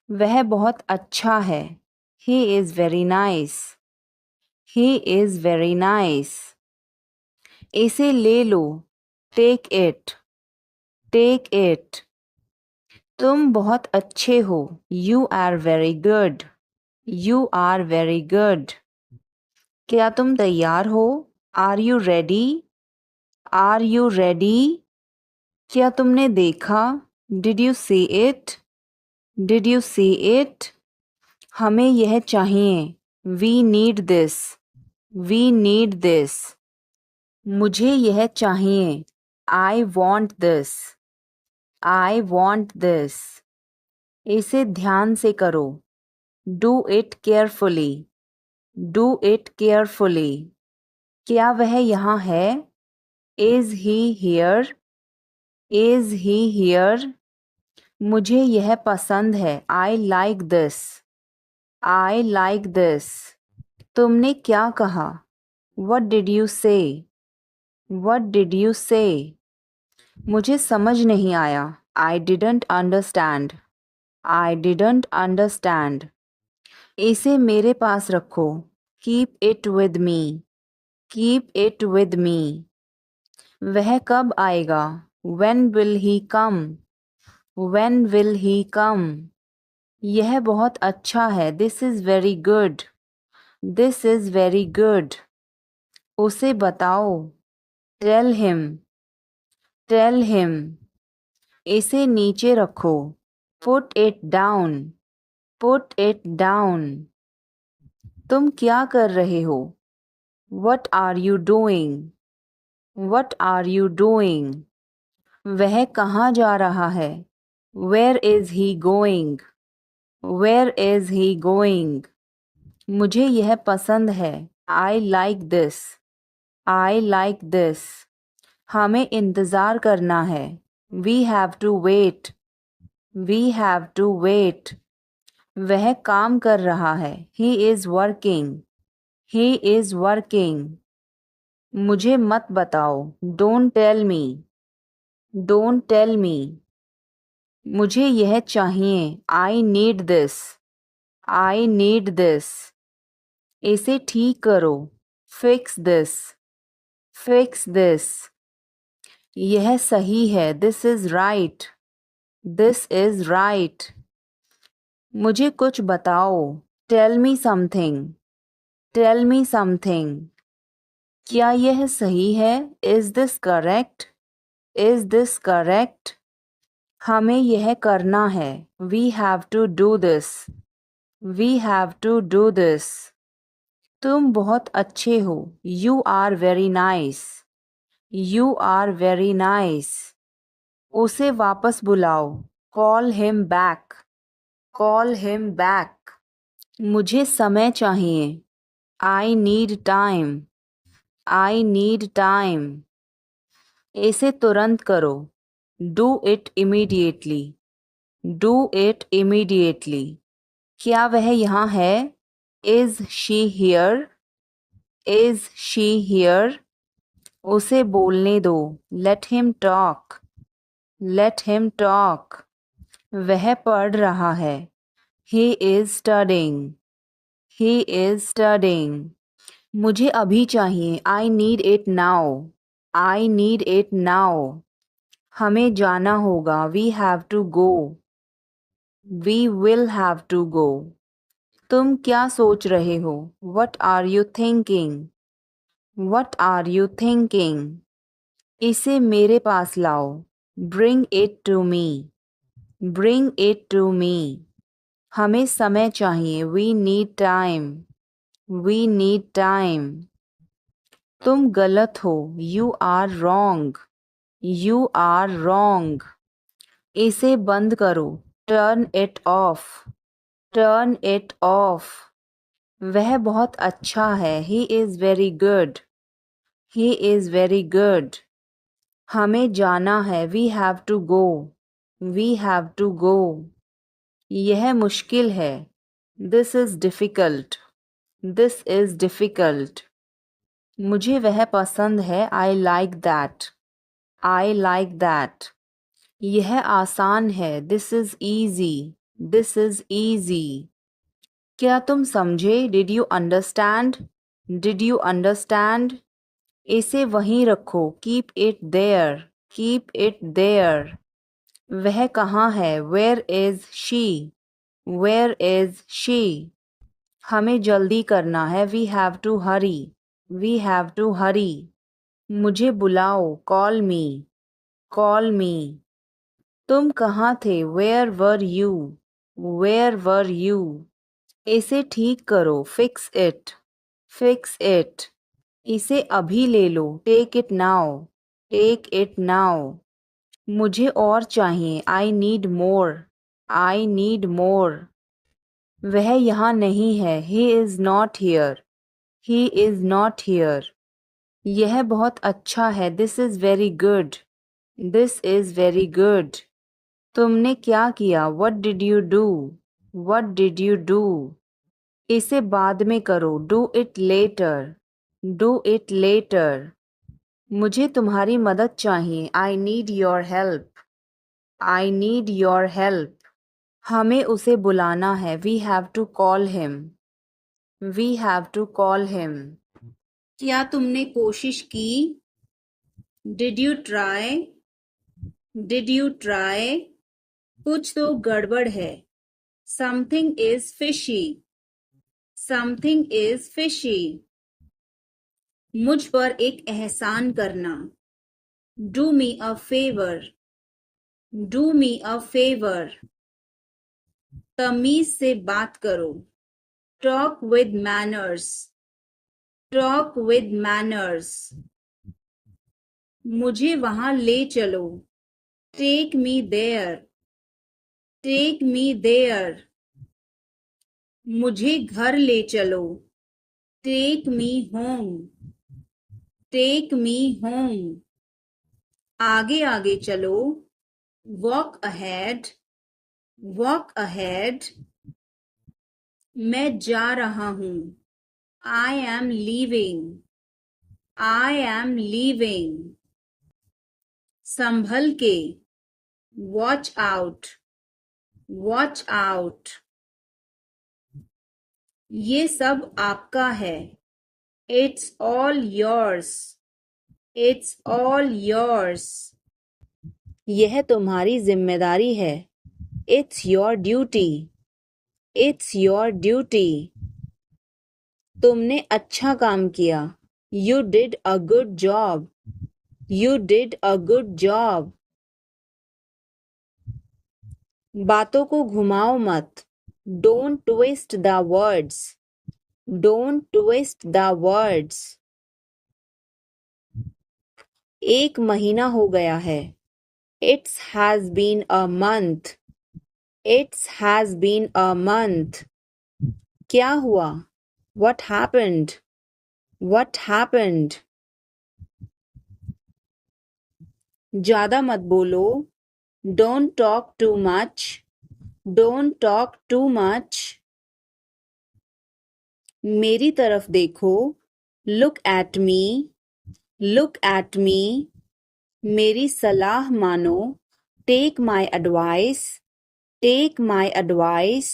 वह बहुत अच्छा है। He is very nice. He is very nice. इसे ले लो। Take it. Take it. तुम बहुत अच्छे हो। You are very good. You are very good. क्या तुम तैयार हो? Are you ready? Are you ready? क्या तुमने देखा? Did you see it? Did you see it? हमें यह चाहिए। We need this. We need this. मुझे यह चाहिए। I want this. I want this. इसे ध्यान से करो। Do it carefully. Do it carefully. क्या वह यहाँ है? Is he here? Is he here? मुझे यह पसंद है। I like this. I like this. तुमने क्या कहा? What did you say? What did you say? मुझे समझ नहीं आया। I didn't understand. I didn't understand. इसे मेरे पास रखो। Keep it with me. Keep it with me. वह कब आएगा? When will he come? When will he come? यह बहुत अच्छा है। This is very good. This is very good. उसे बताओ। Tell him. Tell him. इसे नीचे रखो। Put it down. Put it down. तुम क्या कर रहे हो? What are you doing? What are you doing? वह कहाँ जा रहा है? Where is he going? Where is he going? मुझे यह पसंद है। I like this. I like this. हमें इंतज़ार करना है। We have to wait. We have to wait. वह काम कर रहा है। He is working. He is working. मुझे मत बताओ। Don't tell me. Don't tell me. मुझे यह चाहिए। I need this. I need this. इसे ठीक करो। Fix this. Fix this. यह सही है। This is right. This is right. मुझे कुछ बताओ। Tell me something. Tell me something. क्या यह सही है? Is this correct? Is this correct? हमें यह करना है। We have to do this. We have to do this. तुम बहुत अच्छे हो। You are very nice. You are very nice. उसे वापस बुलाओ। Call him back. Call him back. मुझे समय चाहिए। I need time. I need time. इसे तुरंत करो। Do it immediately. Do it immediately. क्या वह यहाँ है? Is she here? Is she here? उसे बोलने दो। Let him talk. Let him talk. वह पढ़ रहा है। He is studying. He is studying. मुझे अभी चाहिए। I need it now. I need it now. हमें जाना होगा। We have to go. We will have to go. तुम क्या सोच रहे हो? What are you thinking? What are you thinking? इसे मेरे पास लाओ। Bring it to me. Bring it to me. हमें समय चाहिए। We need time. We need time. तुम गलत हो। You are wrong. You are wrong. इसे बंद करो। Turn it off. Turn it off. वह बहुत अच्छा है। He is very good. He is very good. हमें जाना है। We have to go. We have to go. यह मुश्किल है। This is difficult. This is difficult. मुझे वह पसंद है। I like that. I like that. यह आसान है। This is easy. This is easy. क्या तुम समझे? Did you understand? Did you understand? इसे वहीं रखो. Keep it there. Keep it there. वह कहाँ है? Where is she? Where is she? हमें जल्दी करना है. We have to hurry. We have to hurry. मुझे बुलाओ. Call me. Call me. तुम कहाँ थे? Where were you? Where were you? इसे ठीक करो. Fix it. Fix it. इसे अभी ले लो. Take it now. Take it now. मुझे और चाहिए. I need more. I need more. वह यहाँ नहीं है. He is not here. He is not here. यह बहुत अच्छा है. This is very good. This is very good. तुमने क्या किया? What did you do? What did you do? इसे बाद में करो. Do it later. Do it later. मुझे तुम्हारी मदद चाहिए. I need your help. I need your help. हमें उसे बुलाना है. We have to call him. We have to call him. क्या तुमने कोशिश की? Did you try? Did you try? कुछ तो गड़बड़ है. Something is fishy. Something is fishy. मुझ पर एक एहसान करना. Do me a favor. Do me a favor. तमीज से बात करो. Talk with manners. Talk with manners. मुझे वहां ले चलो. Take me there. Take me there. मुझे घर ले चलो. Take me home. Take me home. आगे आगे चलो. Walk ahead. Walk ahead. मैं जा रहा हूँ. I am leaving. I am leaving. संभल के. Watch out. Watch out. ये सब आपका है. It's all yours. It's all yours. यह तुम्हारी जिम्मेदारी है. It's your duty. It's your duty. तुमने अच्छा काम किया. You did a good job. You did a good job. बातों को घुमाओ मत. Don't twist the words. Don't twist the words. एक महीना हो गया है. It has been a month. It has been a month. क्या हुआ? What happened? What happened? ज़्यादा मत बोलो. Don't talk too much. Don't talk too much. मेरी तरफ देखो. Look at me. Look at me. मेरी सलाह मानो. Take my advice. Take my advice.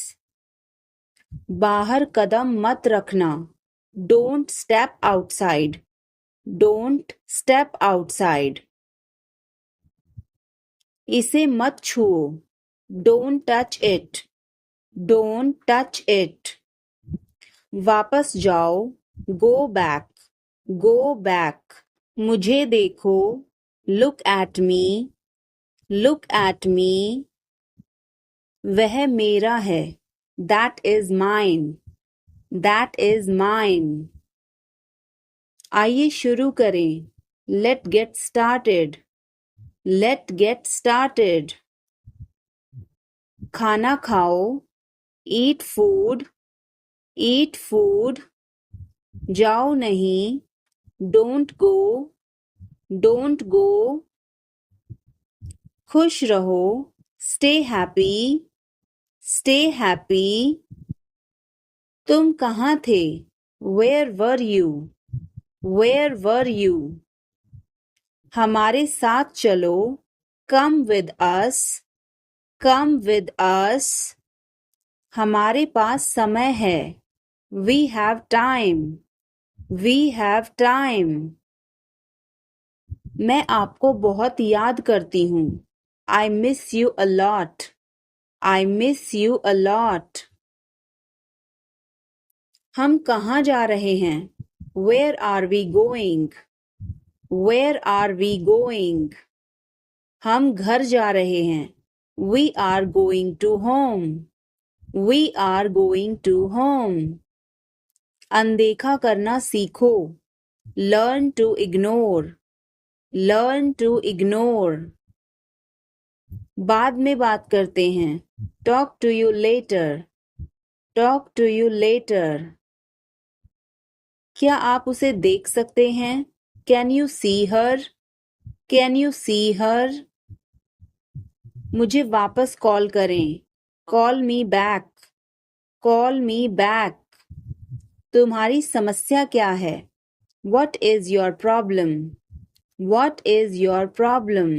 बाहर कदम मत रखना. Don't step outside. Don't step outside. इसे मत छुओ. Don't touch it. Don't touch it. वापस जाओ. Go back. Go back. मुझे देखो. Look at me. Look at me. वह मेरा है. That is mine. That is mine. आइए शुरू करें. Let's get started. Let's get started. खाना खाओ. Eat food. Eat food. जाओ नहीं. Don't go. Don't go. खुश रहो. Stay happy. Stay happy. तुम कहाँ थे? Where were you? Where were you? हमारे साथ चलो. Come with us. Come with us. हमारे पास समय है. We have time. We have time. मैं आपको बहुत याद करती हूँ. I miss you a lot. I miss you a lot. हम कहाँ जा रहे हैं? Where are we going? Where are we going? हम घर जा रहे हैं. We are going to home. We are going to home. अनदेखा करना सीखो. Learn to ignore. Learn to ignore. बाद में बात करते हैं. Talk to you later. Talk to you later. क्या आप उसे देख सकते हैं? Can you see her? Can you see her? मुझे वापस कॉल करें. Call me back. Call me back. तुम्हारी समस्या क्या है? What is your problem? What is your problem?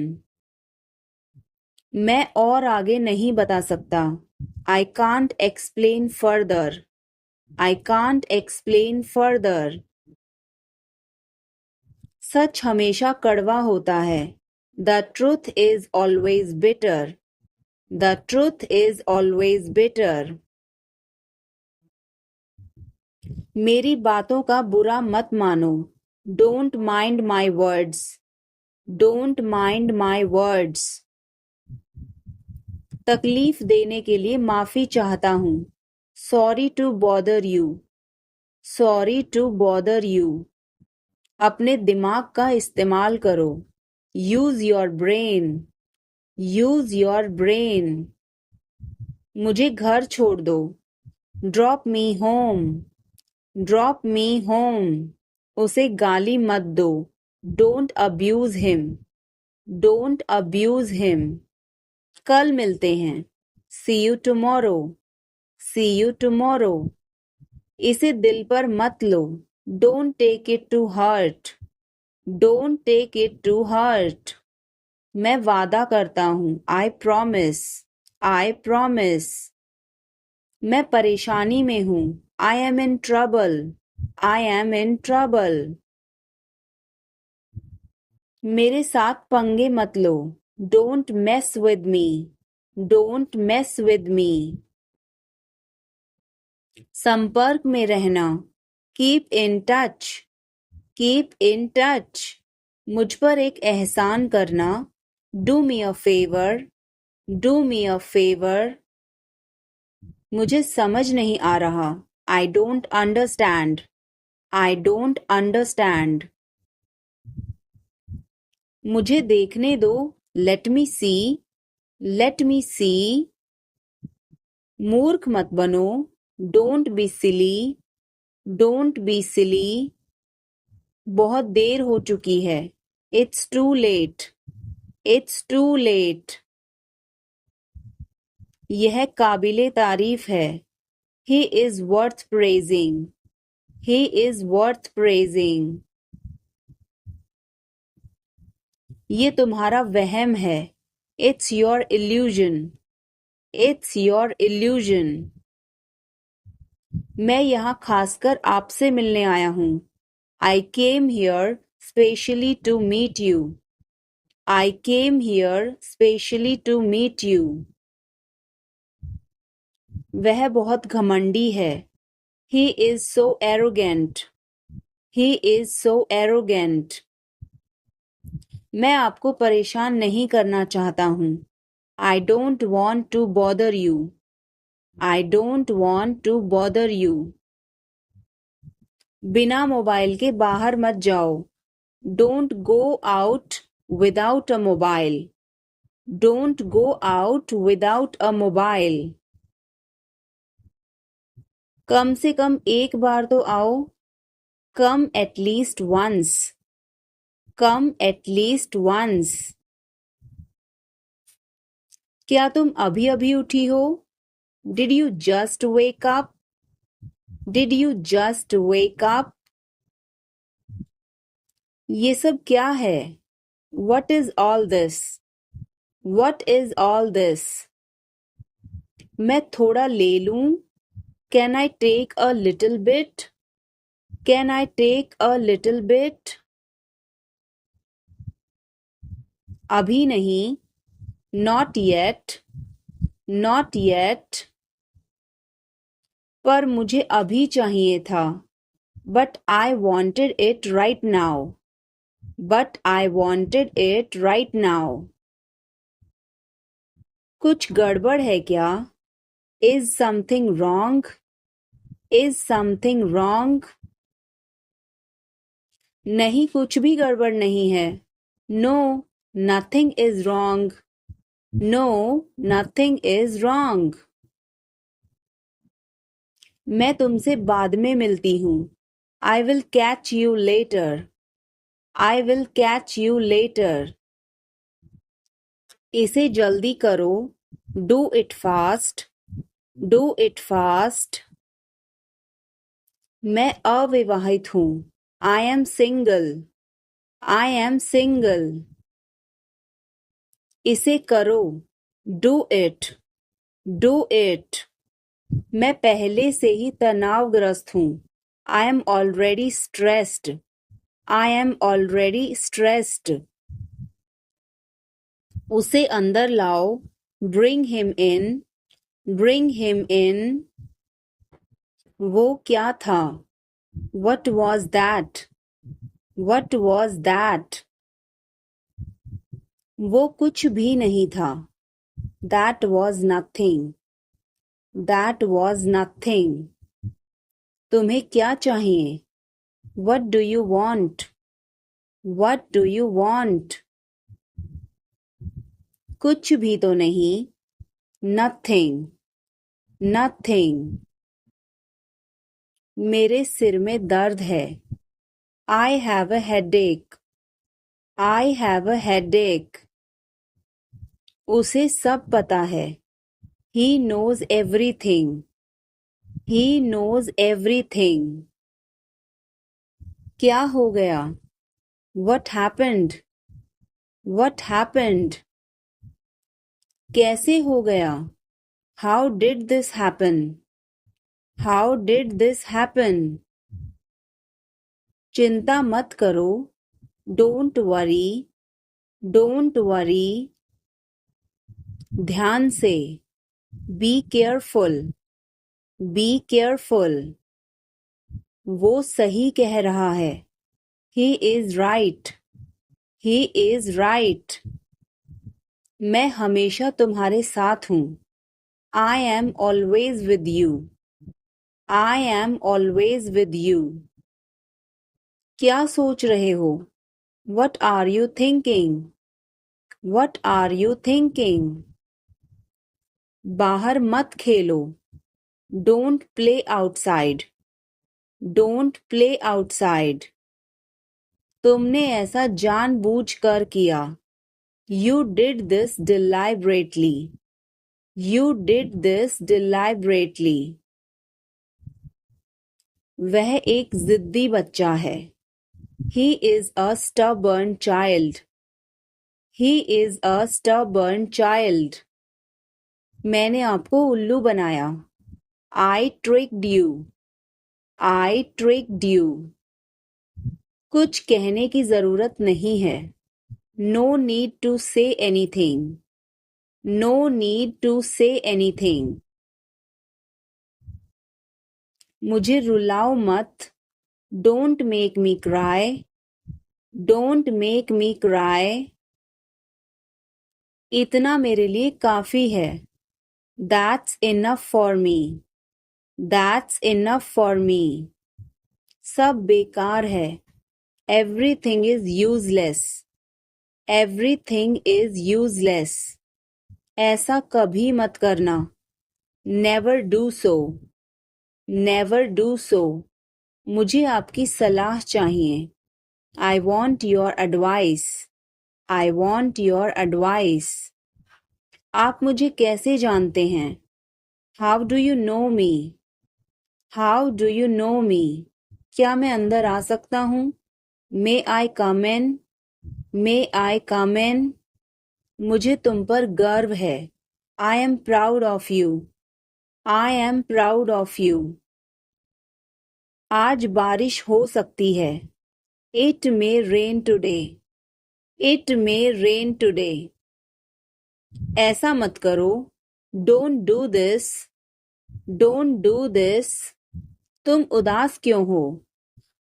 मैं और आगे नहीं बता सकता. I can't explain further. I can't explain further. सच हमेशा कड़वा होता है. The truth is always bitter. The truth is always bitter. मेरी बातों का बुरा मत मानो. Don't mind my words. Don't mind my words. तकलीफ देने के लिए माफी चाहता हूँ. Sorry to bother you. Sorry to bother you. अपने दिमाग का इस्तेमाल करो. Use your brain. Use your brain. मुझे घर छोड़ दो. Drop me home. Drop me home. उसे गाली मत दो. Don't abuse him. Don't abuse him. कल मिलते हैं. See you tomorrow. See you tomorrow. इसे दिल पर मत लो. Don't take it to heart. Don't take it to heart. मैं वादा करता हूँ. I promise. I promise. मैं परेशानी में हूँ. I am in trouble. I am in trouble. मेरे साथ पंगे मत लो. Don't mess with me. Don't mess with me. संपर्क में रहना. Keep in touch. Keep in touch. मुझ पर एक एहसान करना. Do me a favor. Do me a favor. मुझे समझ नहीं आ रहा. I don't understand. I don't understand. मुझे देखने दो. Let me see. Let me see. मूर्ख मत बनो. Don't be silly. Don't be silly. बहुत देर हो चुकी है. It's too late. It's too late. यह काबिले तारीफ है. He is worth praising. He is worth praising. ये तुम्हारा वहम है. It's your illusion. It's your illusion. मैं यहाँ खासकर आपसे मिलने आया हूँ. I came here specially to meet you. I came here specially to meet you. वह बहुत घमंडी है. He is so arrogant. He is so arrogant. मैं आपको परेशान नहीं करना चाहता हूँ. I don't want to bother you. I don't want to bother you. बिना मोबाइल के बाहर मत जाओ. Don't go out without a mobile. Don't go out without a mobile. कम से कम एक बार तो आओ. Come at least once. Come at least once. क्या तुम अभी अभी उठी हो? Did you just wake up? Did you just wake up? ये सब क्या है? What is all this? What is all this? मैं थोड़ा ले लूं? Can I take a little bit? Can I take a little bit? अभी नहीं. Not yet. Not yet. पर मुझे अभी चाहिए था. But I wanted it right now. But I wanted it right now. कुछ गड़बड़ है क्या? Is something wrong? Is something wrong? नहीं, कुछ भी गड़बड़ नहीं है. No, nothing is wrong. No, nothing is wrong. मैं तुमसे बाद में मिलती हूँ. I will catch you later. I will catch you later. इसे जल्दी करो. Do it fast. Do it fast. मैं अविवाहित हूँ. I am single. I am single. इसे करो. Do it. Do it. मैं पहले से ही तनावग्रस्त हूँ. I am already stressed. I am already stressed. उसे अंदर लाओ. Bring him in. Bring him in. वो क्या था? What was that? What was that? वो कुछ भी नहीं था. That was nothing. That was nothing. तुम्हें क्या चाहिए? What do you want? What do you want? कुछ भी तो नहीं. Nothing. Nothing. मेरे सिर में दर्द है. I have a headache. I have a headache. उसे सब पता है. He knows everything. He knows everything. क्या हो गया? What happened? What happened? कैसे हो गया? How did this happen? How did this happen? चिंता मत करो. Don't worry. Don't worry. ध्यान से. Be careful. Be careful. वो सही कह रहा है. He is right. He is right. मैं हमेशा तुम्हारे साथ हूँ. I am always with you. I am always with you. क्या सोच रहे हो? What are you thinking? What are you thinking? बाहर मत खेलो. Don't play outside. Don't play outside. तुमने ऐसा जानबूझकर किया. You did this deliberately. You did this deliberately. वह एक जिद्दी बच्चा है. He is a stubborn child. He is a stubborn child. मैंने आपको उल्लू बनाया. I tricked you. I tricked you. कुछ कहने की जरूरत नहीं है. No need to say anything. No need to say anything. मुझे रुलाओ मत. Don't make me cry. Don't make me cry. इतना मेरे लिए काफी है. That's enough for me. That's enough for me. सब बेकार है. Everything is useless. Everything is useless. ऐसा कभी मत करना. Never do so. Never do so. मुझे आपकी सलाह चाहिए. I want your advice. I want your advice. आप मुझे कैसे जानते हैं? How do you know me? How do you know me? क्या मैं अंदर आ सकता हूँ? May I come in? May I come in? मुझे तुम पर गर्व है. I am proud of you. I am proud of you. आज बारिश हो सकती है. It may rain today. It may rain today. ऐसा मत करो. Don't do this. Don't do this. तुम उदास क्यों हो?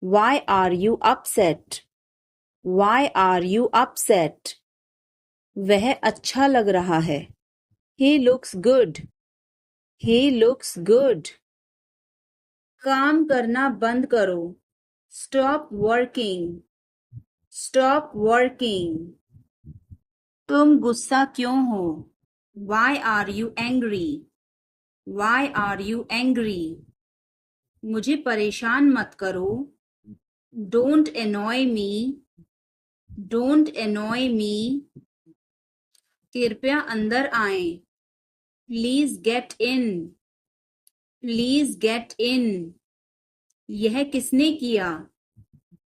Why are you upset? Why are you upset? वह अच्छा लग रहा है. He looks good. He looks good. काम करना बंद करो. Stop working. Stop working. तुम गुस्सा क्यों हो? Why are you angry? Why are you angry? मुझे परेशान मत करो. Don't annoy me. Don't annoy me. कृपया अंदर आएं. Please get in. Please get in. यह किसने किया?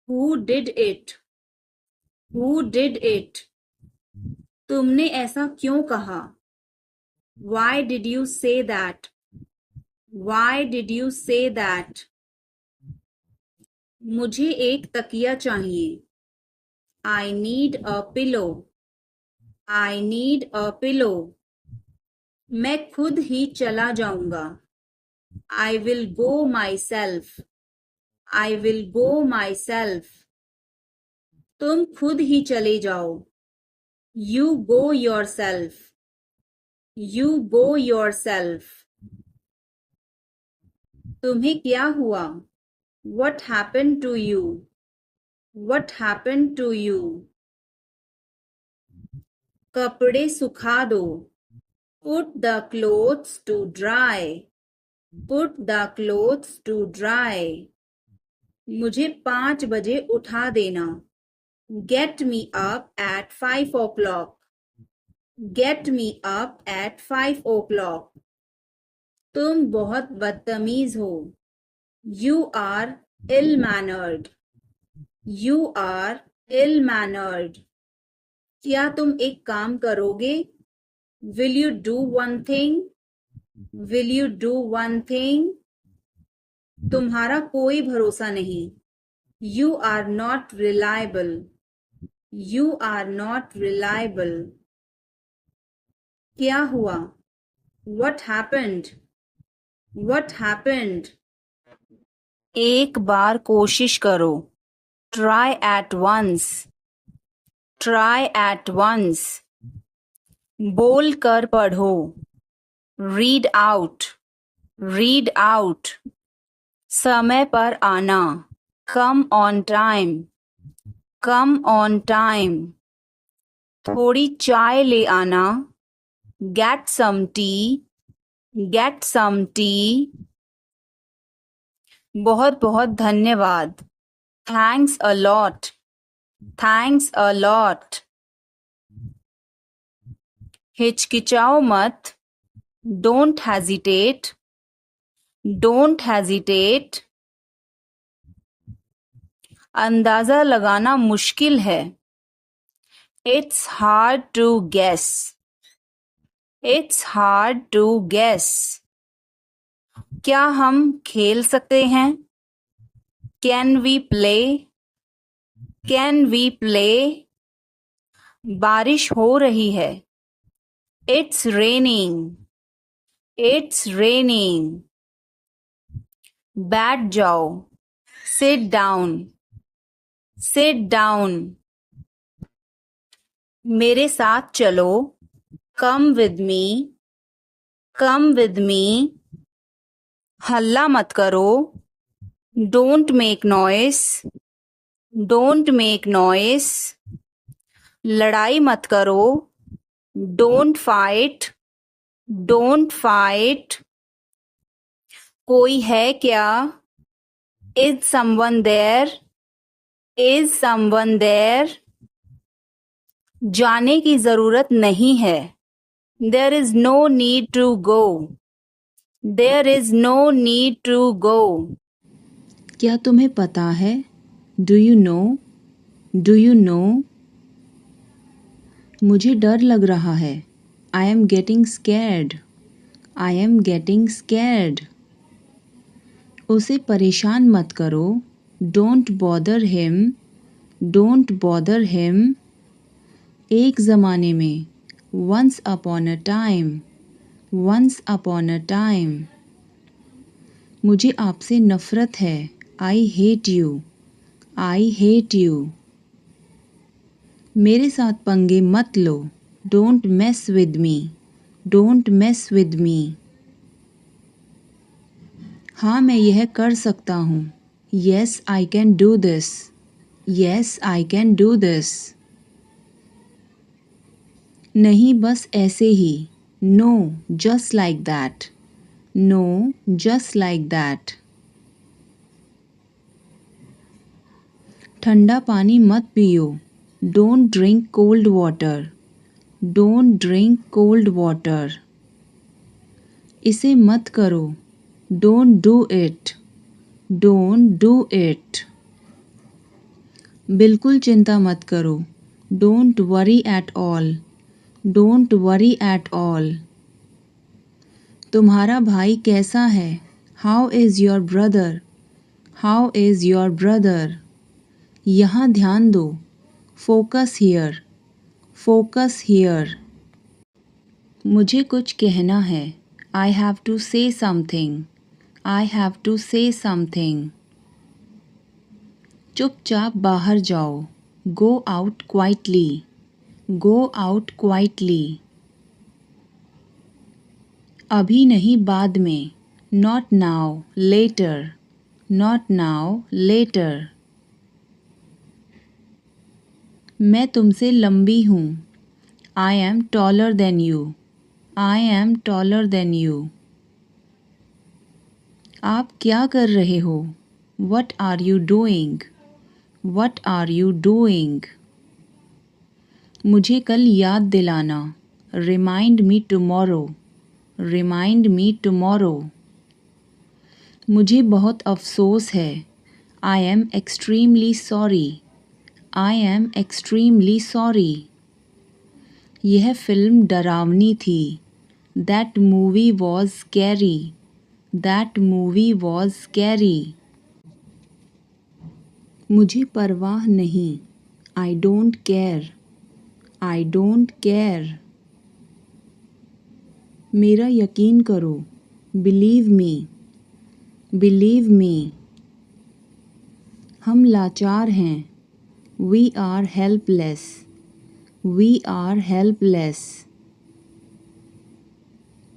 Who did it? Who did it? तुमने ऐसा क्यों कहा? Why did you say that? Why did you say that? मुझे एक तकिया चाहिए. I need a pillow. I need a pillow. मैं खुद ही चला जाऊंगा. I will go myself. I will go myself. तुम खुद ही चले जाओ. You go yourself. You go yourself. तुम्हें क्या हुआ? What happened to you? What happened to you? कपड़े सुखा दो. Put the clothes to dry. Put the clothes to dry. मुझे 5 बजे उठा देना. Get me up at 5 o'clock. Get me up at 5 o'clock. तुम बहुत बदतमीज हो. You are ill-mannered. You are ill-mannered. क्या तुम एक काम करोगे? Will you do one thing? Will you do one thing? तुम्हारा कोई भरोसा नहीं. You are not reliable. You are not reliable. क्या हुआ? What happened? What happened? एक बार कोशिश करो. Try at once. Try at once. बोल कर पढ़ो. Read out. Read out. समय पर आना. Come on time. Come on time. थोड़ी चाय ले आना. Get some tea. Get some tea. बहुत बहुत धन्यवाद. Thanks a lot. Thanks a lot. हिचकिचाओ मत. Don't hesitate. Don't hesitate. अंदाजा लगाना मुश्किल है. It's hard to guess. It's hard to guess. क्या हम खेल सकते हैं? Can we play? Can we play? बारिश हो रही है. It's raining. It's raining. बैठ जाओ. Sit down. Sit down. मेरे साथ चलो. Come with me. Come with me. हल्ला मत करो. Don't make noise. Don't make noise. लड़ाई मत करो. Don't fight. Don't fight. कोई है क्या? Is someone there? Is someone there? जाने की जरूरत नहीं है. There is no need to go. There is no need to go. क्या तुम्हें पता है? Do you know? Do you know? मुझे डर लग रहा है. I am getting scared. I am getting scared. उसे परेशान मत करो। Don't bother him. Don't bother him. एक ज़माने में। Once upon a time. Once upon a time. मुझे आपसे नफ़रत है। I hate you. I hate you. मेरे साथ पंगे मत लो। Don't mess with me. Don't mess with me. हाँ, मैं यह कर सकता हूँ। Yes I can do this. Yes I can do this. नहीं, बस ऐसे ही। No, just like that. No, just like that. ठंडा पानी मत पियो। Don't drink cold water. Don't drink cold water. इसे मत करो। Don't do it. Don't do it. बिल्कुल चिंता मत करो। Don't worry at all. Don't worry at all. तुम्हारा भाई कैसा है? How is your brother? How is your brother? यहाँ ध्यान दो। Focus here. Focus here. मुझे कुछ कहना है। I have to say something. I have to say something. चुपचाप बाहर जाओ। Go out quietly. Go out quietly. अभी नहीं, बाद में। Not now, later. Not now, later. मैं तुमसे लंबी हूँ। I am taller than you. I am taller than you. आप क्या कर रहे हो? What are you doing? What are you doing? मुझे कल याद दिलाना। Remind me tomorrow. Remind me tomorrow. मुझे बहुत अफसोस है। I am extremely sorry. I am extremely sorry. यह फिल्म डरावनी थी। That movie was scary. That movie was scary. मुझे परवाह नहीं। I don't care. I don't care. मेरा यकीन करो। Believe me. Believe me. हम लाचार हैं। We are helpless. We are helpless.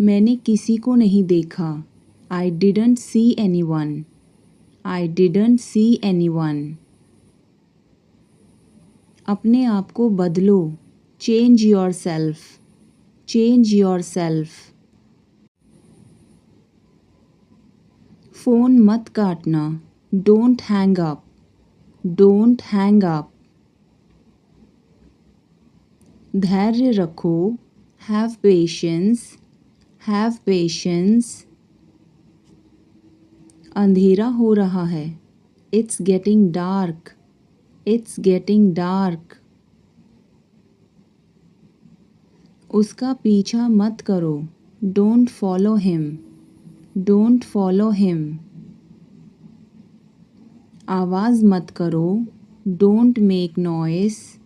मैंने किसी को नहीं देखा। I didn't see anyone. I didn't see anyone. अपने आप को बदलो। Change yourself. Change yourself. Phone मत काटना। Don't hang up. Don't hang up. धैर्य रखो। Have patience. Have patience. अंधेरा हो रहा है। It's getting dark. It's getting dark. उसका पीछा मत करो। Don't follow him. Don't follow him. आवाज़ मत करो। Don't make noise.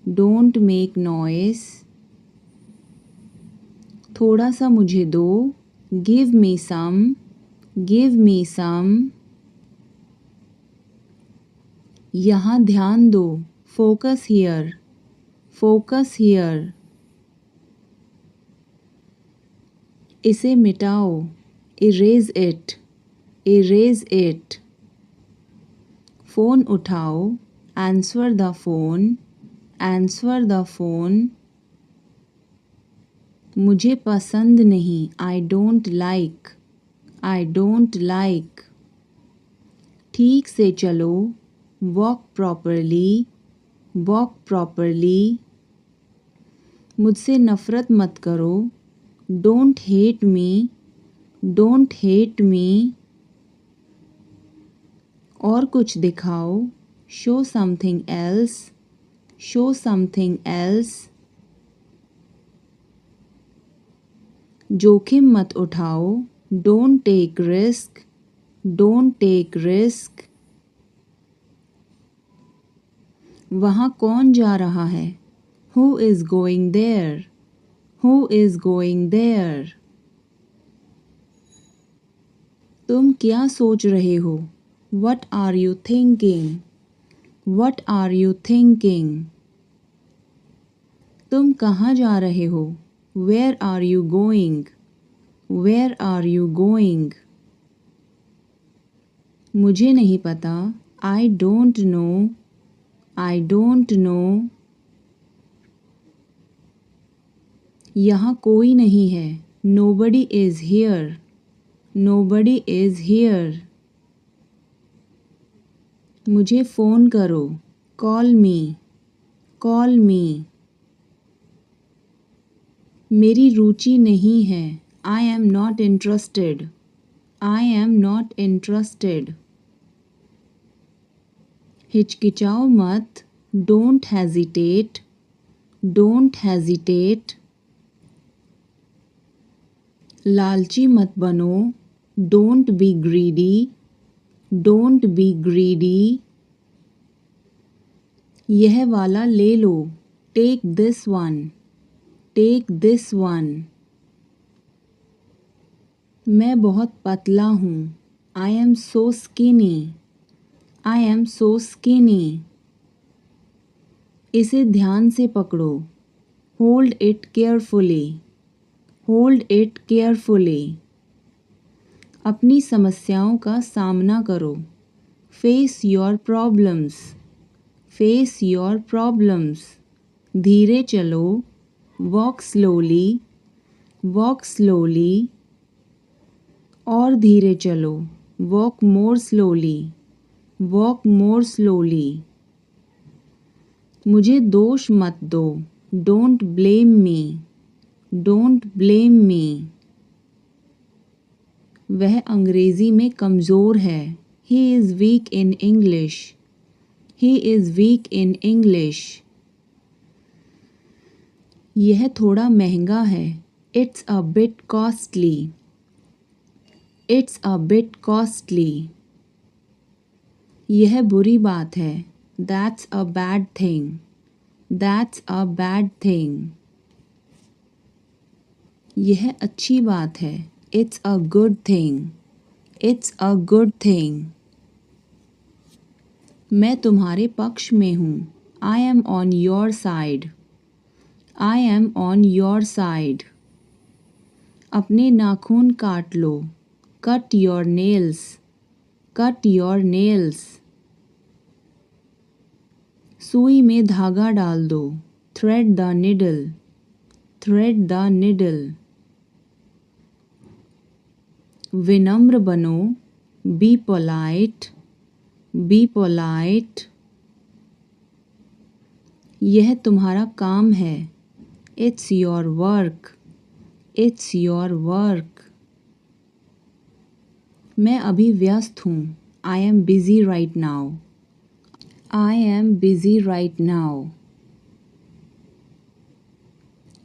Don't make noise. थोड़ा सा मुझे दो। Give me some. Give me some. यहाँ ध्यान दो। Focus here. Focus here. इसे मिटाओ। Erase it. Erase it. Phone उठाओ। Answer the phone. Answer the phone. मुझे पसंद नहीं। I don't like. I don't like. ठीक से चलो। Walk properly. Walk properly. मुझसे नफ़रत मत करो। Don't hate me. Don't hate me. और कुछ दिखाओ। Show something else. Show something else. जोखिम मत उठाओ, don't take risk, don't take risk. वहाँ कौन जा रहा है? Who is going there, who is going there. तुम क्या सोच रहे हो? What are you thinking, what are you thinking. तुम कहाँ जा रहे हो? Where are you going, where are you going. मुझे नहीं पता, I don't know, I don't know. यहाँ कोई नहीं है, nobody is here, nobody is here. मुझे फ़ोन करो, कॉल मी, कॉल मी। मेरी रुचि नहीं है, I am not interested, I am not interested. हिचकिचाओ मत, डोंट हेजिटेट, डोंट हेजिटेट। लालची मत बनो, don't be greedy, don't be greedy. यह वाला ले लो, take this one, take this one. मैं बहुत पतला हूँ, I am so skinny, I am so skinny. इसे ध्यान से पकड़ो, hold it carefully, hold it carefully. अपनी समस्याओं का सामना करो, face your problems, face your problems. धीरे चलो, वॉक स्लोली, वॉक स्लोली। और धीरे चलो, walk more slowly, walk more slowly. मुझे दोष मत दो, don't blame me, don't blame me. वह अंग्रेज़ी में कमज़ोर है, he is weak in English, he is weak in English. यह थोड़ा महंगा है, it's a bit costly, it's a bit costly. यह बुरी बात है, that's a bad thing, that's a bad thing. यह अच्छी बात है, it's a good thing, it's a good thing. मैं तुम्हारे पक्ष में हूँ, I am on your side, I am on your side. अपने नाखून काट लो, cut your nails, cut your nails. सुई में धागा डाल दो, thread the needle, thread the needle. विनम्र बनो, बी पोलाइट, बी पोलाइट। यह तुम्हारा काम है, it's your work, it's your work. मैं अभी व्यस्त हूँ, I am busy right now, I am busy right now.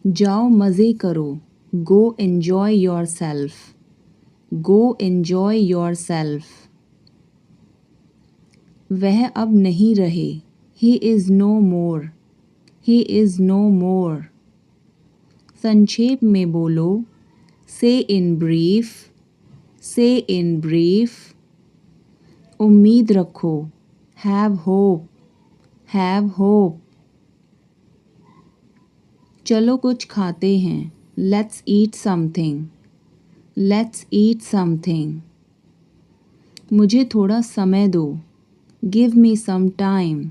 जाओ मज़े करो, go enjoy yourself, go enjoy yourself. वह अब नहीं रहे, he is no more, he is no more. संक्षेप में बोलो, से इन ब्रीफ, से इन ब्रीफ। उम्मीद रखो, हैव होप, हैव होप। चलो कुछ खाते हैं, let's eat something, let's eat something. मुझे थोड़ा समय दो, give me some time,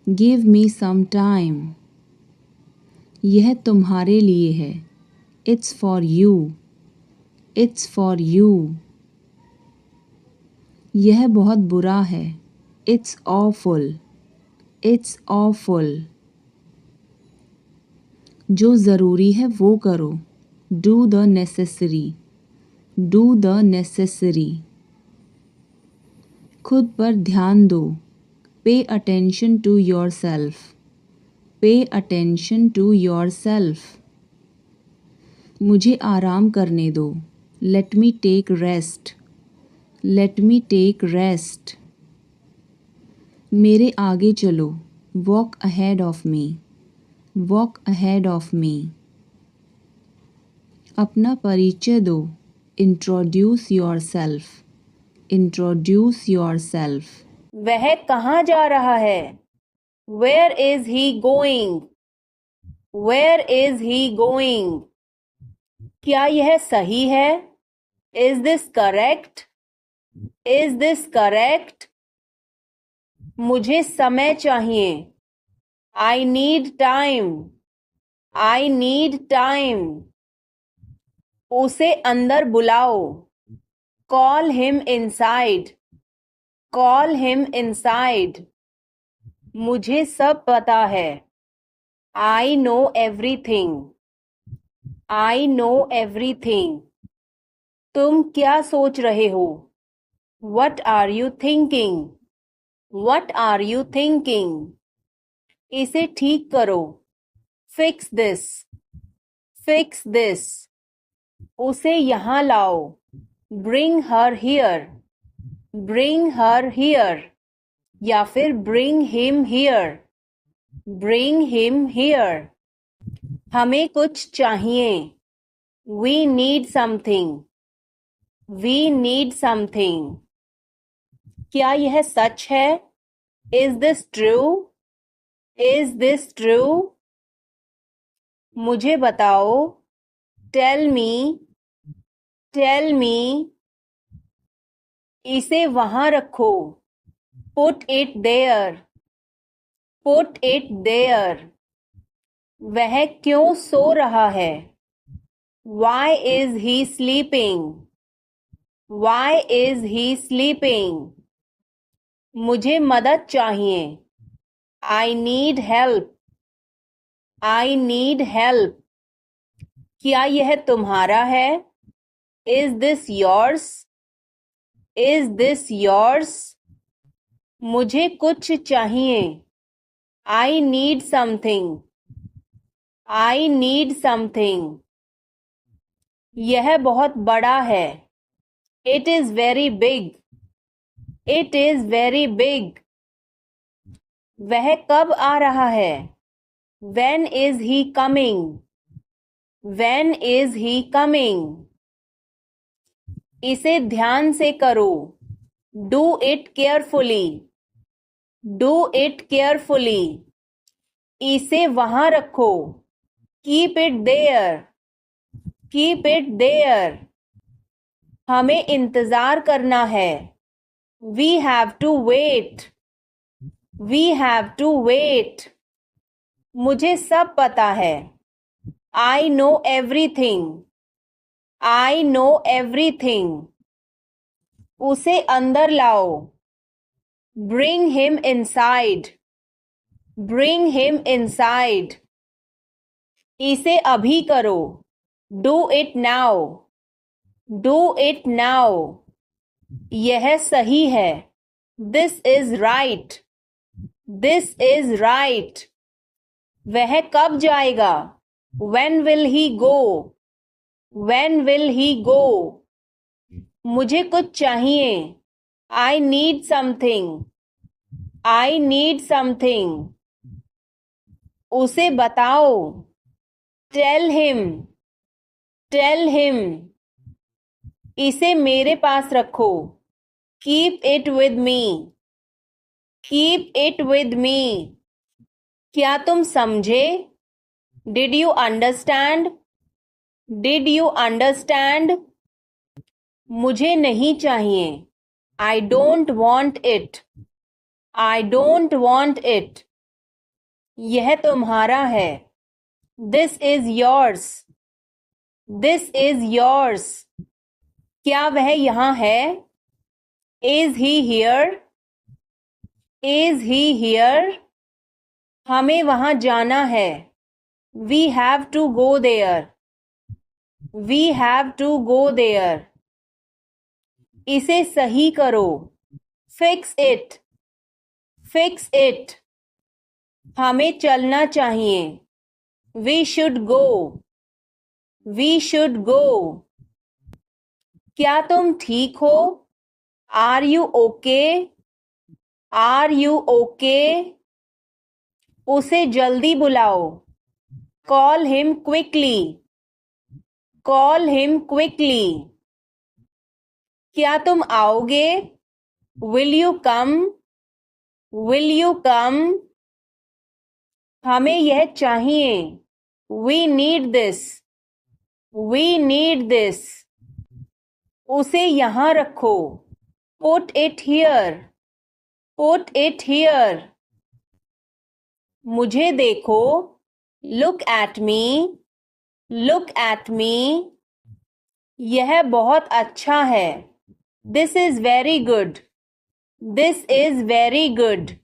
give me some time. यह तुम्हारे लिए है, it's for you, it's for you. यह बहुत बुरा है, इट्स ऑफुल, इट्स ऑफुल। जो ज़रूरी है वो करो, do the necessary, do the necessary. खुद पर ध्यान दो, pay attention to yourself, pay attention to yourself. मुझे आराम करने दो। Let me take rest. Let me take rest. मेरे आगे चलो। Walk ahead of me. Walk ahead of me. अपना परिचय दो। Introduce yourself. Introduce yourself. वह कहाँ जा रहा है? Where is he going? Where is he going? क्या यह सही है? Is this correct? Is this correct? मुझे समय चाहिए। I need time. I need time. उसे अंदर बुलाओ। Call him inside. Call him inside. मुझे सब पता है। I know everything. I know everything. तुम क्या सोच रहे हो? What are you thinking? What are you thinking? इसे ठीक करो। Fix this. Fix this. उसे यहाँ लाओ। Bring her here. Bring her here. या फिर bring him here. Bring him here. हमें कुछ चाहिए। We need something. We need something. क्या यह सच है? Is this true? Is this true? मुझे बताओ। Tell me. Tell me. इसे वहां रखो। Put it there. Put it there. वह क्यों सो रहा है? Why is he sleeping? Why is he sleeping? मुझे मदद चाहिए। I need help. I need help. क्या यह तुम्हारा है? Is this yours? Is this yours? मुझे कुछ चाहिए। I need something. I need something. यह बहुत बड़ा है। It is very big. It is very big. वह कब आ रहा है? When is he coming? When is he coming? इसे ध्यान से करो। Do it carefully. Do it carefully. इसे वहां रखो। Keep it there. Keep it there. हमें इंतजार करना है। We have to wait. We have to wait. मुझे सब पता है। I know everything. I know everything. उसे अंदर लाओ। Bring him inside. Bring him inside. इसे अभी करो। Do it now. Do it now. यह सही है। This is right. This is right. वह कब जाएगा? When will he go? When will he go? मुझे कुछ चाहिए। I need something. I need something. उसे बताओ। Tell him. Tell him. इसे मेरे पास रखो। Keep it with me. Keep it with me. क्या तुम समझे? Did you understand? Did you understand? मुझे नहीं चाहिए। I don't want it. I don't want it. यह तुम्हारा है। This is yours. This is yours. क्या वह यहाँ है? Is he here? Is he here? हमें वहां जाना है। We have to go there. We have to go there. इसे सही करो। Fix it. Fix it. हमें चलना चाहिए। We should go. We should go. क्या तुम ठीक हो? Are you okay? Are you okay? उसे जल्दी बुलाओ. Call him quickly. Call him quickly. क्या तुम आओगे? Will you come? Will you come? हमें यह चाहिए. We need this. We need this. उसे यहाँ रखो. Put it here. Put it here. मुझे देखो. Look at me. Look at me. यह बहुत अच्छा है. This is very good. This is very good.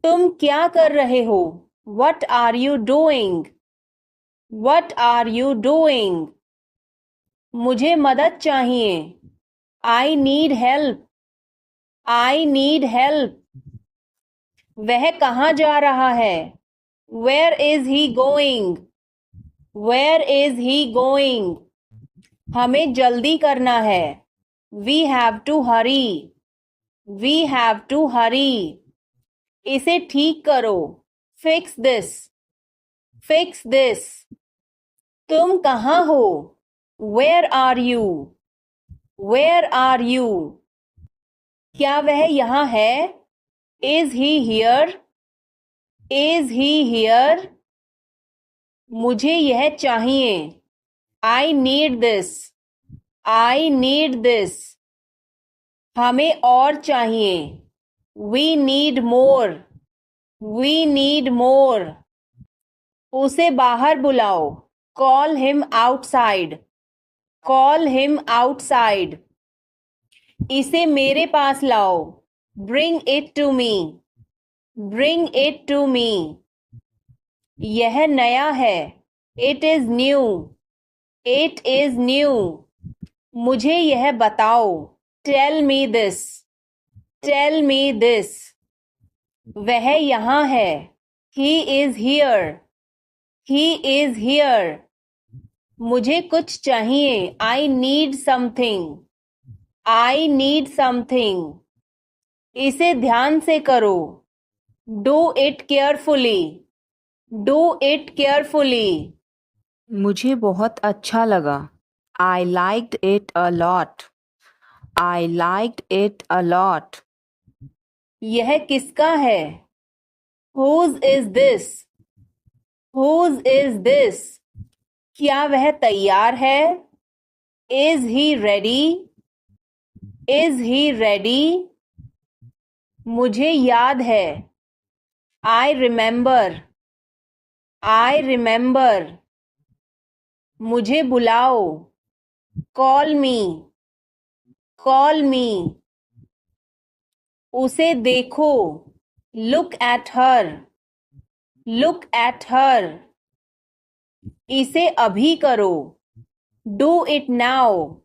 तुम क्या कर रहे हो? What are you doing? What are you doing? मुझे मदद चाहिए. I need help. I need help. वह कहाँ जा रहा है? Where is he going? Where is he going? हमें जल्दी करना है. We have to hurry. We have to hurry. इसे ठीक करो. Fix this. Fix this. तुम कहाँ हो? Where are you? Where are you? क्या वह यहाँ है? Is he here? Is he here? मुझे यह चाहिए. I need this. I need this. हमें और चाहिए. We need more. We need more. उसे बाहर बुलाओ. Call him outside. Call him outside. इसे मेरे पास लाओ. Bring it to me. Bring it to me. यह नया है. It is new. It is new. मुझे यह बताओ. Tell me this. Tell me this. वह यहाँ है. He is here. He is here. मुझे कुछ चाहिए. I need something. I need something. इसे ध्यान से करो. Do it carefully. Do it carefully. मुझे बहुत अच्छा लगा. I liked it a lot. I liked it a lot. यह किसका है? Whose is this? Whose is this? क्या वह तैयार है? Is he ready? Is he ready? मुझे याद है. I remember. I remember. मुझे बुलाओ. Call me. Call me. उसे देखो. Look at her. Look at her. इसे अभी करो. Do it now.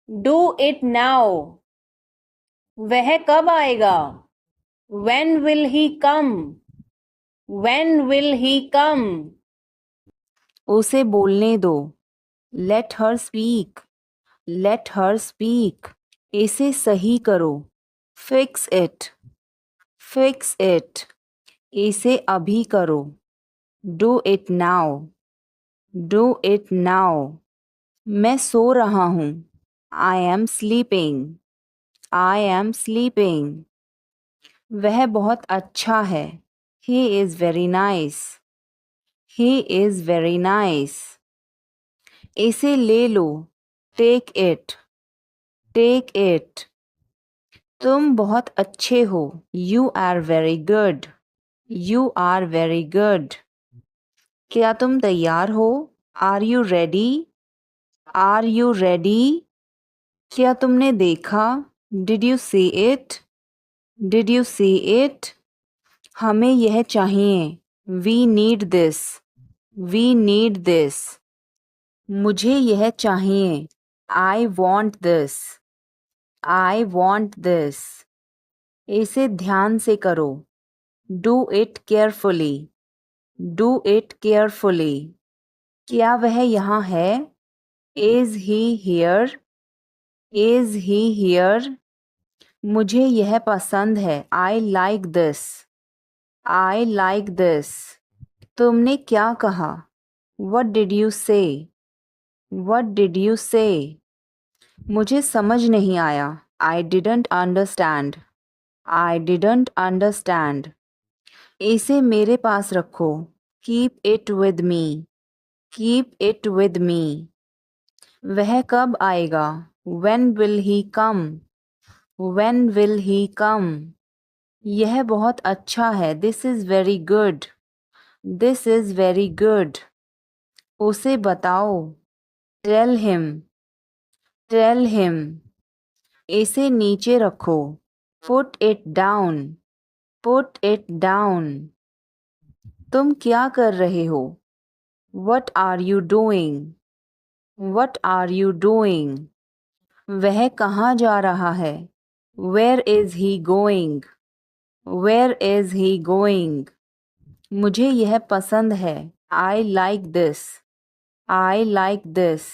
Do it now. वह कब आएगा? When will he come? When will he come? उसे बोलने दो. Let her speak. Let her speak. इसे सही करो. Fix it. Fix it. इसे अभी करो. Do it now. Do it now. मैं सो रहा हूँ. I am sleeping. I am sleeping. वह बहुत अच्छा है. He is very nice. He is very nice. इसे ले लो. Take it. Take it. तुम बहुत अच्छे हो. You are very good. You are very good. क्या तुम तैयार हो? Are you ready? Are you ready? क्या तुमने देखा? Did you see it? Did you see it? हमें यह चाहिए. We need this. We need this. मुझे यह चाहिए. I want this. I want this. इसे ध्यान से करो. Do it carefully. Do it carefully. क्या वह यहाँ है? Is he here? Is he here? मुझे यह पसंद है. I like this. I like this. तुमने क्या कहा? What did you say? What did you say? मुझे समझ नहीं आया. I didn't understand. I didn't understand. इसे मेरे पास रखो. Keep it with me. Keep it with me. वह कब आएगा? When will he come? When will he come? यह बहुत अच्छा है. This is very good. This is very good. उसे बताओ. Tell him. Tell him. इसे नीचे रखो. Put it down. Put it down. तुम क्या कर रहे हो? What are you doing? What are you doing? वह कहाँ जा रहा है? Where is he going? Where is he going? मुझे यह पसंद है. I like this. I like this.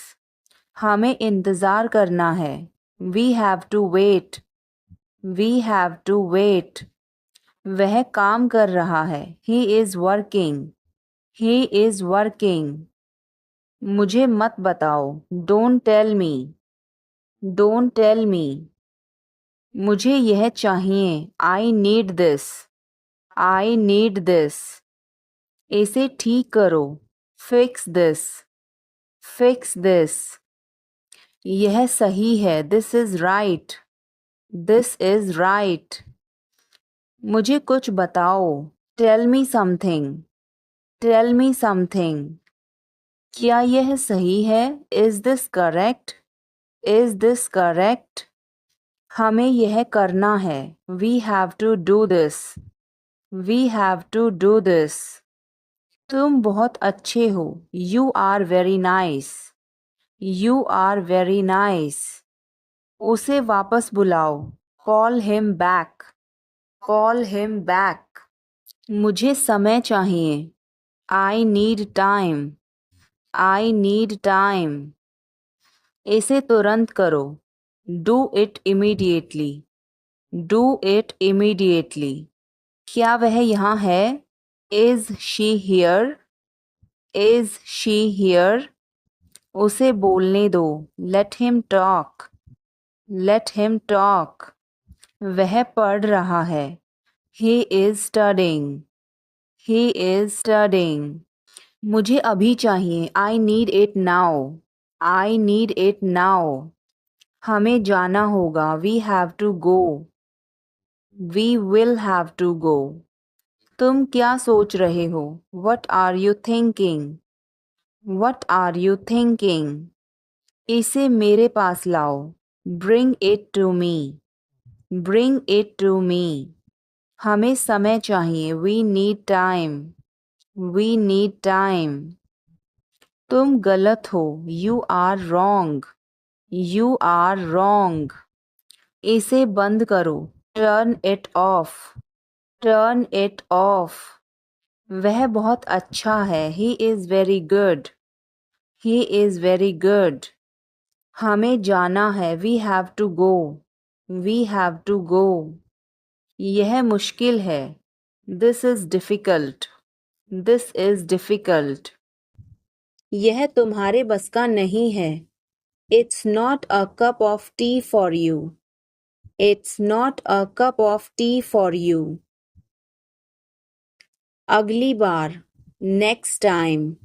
हमें इंतज़ार करना है. We have to wait. We have to wait. वह काम कर रहा है. He is working. He is working. मुझे मत बताओ. Don't tell me. Don't tell me. मुझे यह चाहिए. I need this. I need this. इसे ठीक करो. Fix this. Fix this. यह सही है. This is right. This is right. मुझे कुछ बताओ. Tell me something. Tell me something. क्या यह सही है? Is this correct? Is this correct? हमें यह करना है. We have to do this. We have to do this. तुम बहुत अच्छे हो. You are very nice. You are very nice. उसे वापस बुलाओ. Call him back. Call him back. मुझे समय चाहिए. I need time. I need time. इसे तुरंत करो. Do it immediately. Do it immediately. क्या वह यहाँ है? Is she here? Is she here? उसे बोलने दो. Let him talk. Let him talk. वह पढ़ रहा है. He is studying. He is studying. मुझे अभी चाहिए. I need it now. I need it now. हमें जाना होगा. We have to go. We will have to go. तुम क्या सोच रहे हो? What are you thinking? What are you thinking? इसे मेरे पास लाओ. Bring it to me. Bring it to me. हमें समय चाहिए. We need time. We need time. तुम गलत हो. You are wrong. You are wrong. इसे बंद करो. Turn it off. Turn it off. वह बहुत अच्छा है. He is very good. He is very good. हमें जाना है. We have to go. We have to go. यह मुश्किल है. This is difficult. This is difficult. यह तुम्हारे बस का नहीं है. It's not a cup of tea for you. It's not a cup of tea for you. अगली बार. Next time.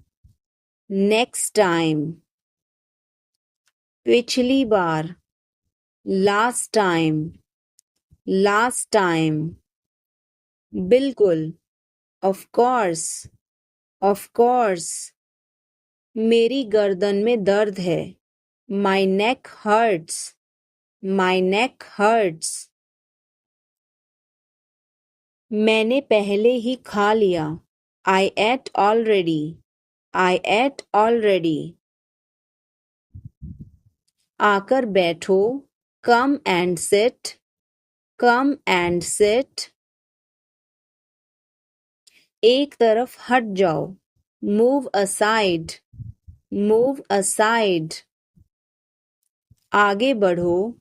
Next time. पिछली बार. Last time. Last time. बिल्कुल. Of course. Of course. मेरी गर्दन में दर्द है. My neck hurts. My neck hurts. मैंने पहले ही खा लिया. I ate already. I ate already. आकर बैठो. Come and sit. Come and sit. एक तरफ हट जाओ. Move aside. Move aside. आगे बढ़ो.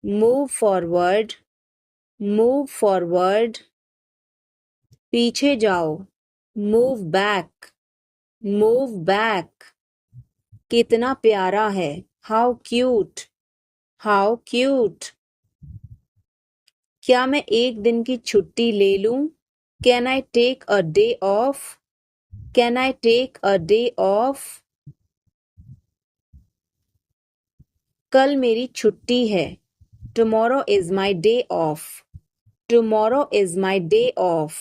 Move forward. Move forward. पीछे जाओ. Move back. Move back. कितना प्यारा है. How cute. How cute. क्या मैं एक दिन की छुट्टी ले लूं? Can I take a day off? Can I take a day off? कल मेरी छुट्टी है. Tomorrow is my day off. Tomorrow is my day off.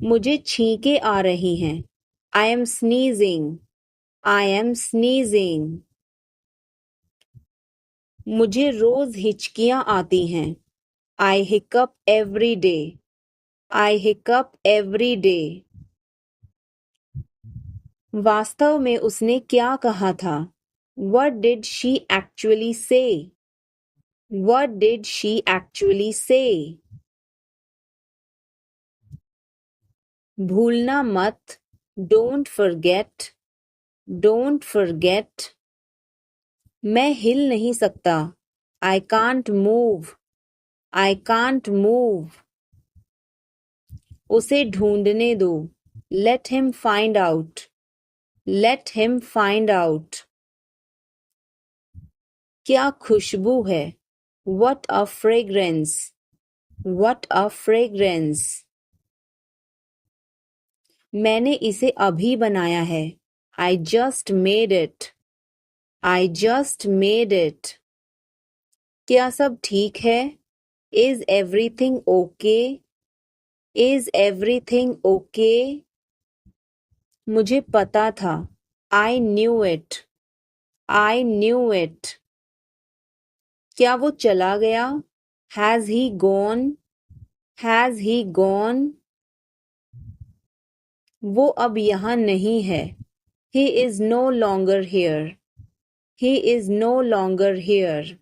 मुझे छींकें आ रही हैं. I am sneezing. I am sneezing. मुझे रोज हिचकियां आती हैं. I hiccup every day. I hiccup every day. वास्तव में उसने क्या कहा था? What did she actually say? What did she actually say? भूलना मत. Don't forget. Don't forget. मैं हिल नहीं सकता. I can't move. I can't move. उसे ढूंढने दो. Let him find out. Let him find out. क्या खुशबू है. What a fragrance. What a fragrance. मैंने इसे अभी बनाया है. I just made it. I just made it. क्या सब ठीक है? Is everything okay? Is everything okay? मुझे पता था. I knew it. I knew it. क्या वो चला गया? Has he gone? Has he gone? वो अब यहाँ नहीं है. He is no longer here. He is no longer here.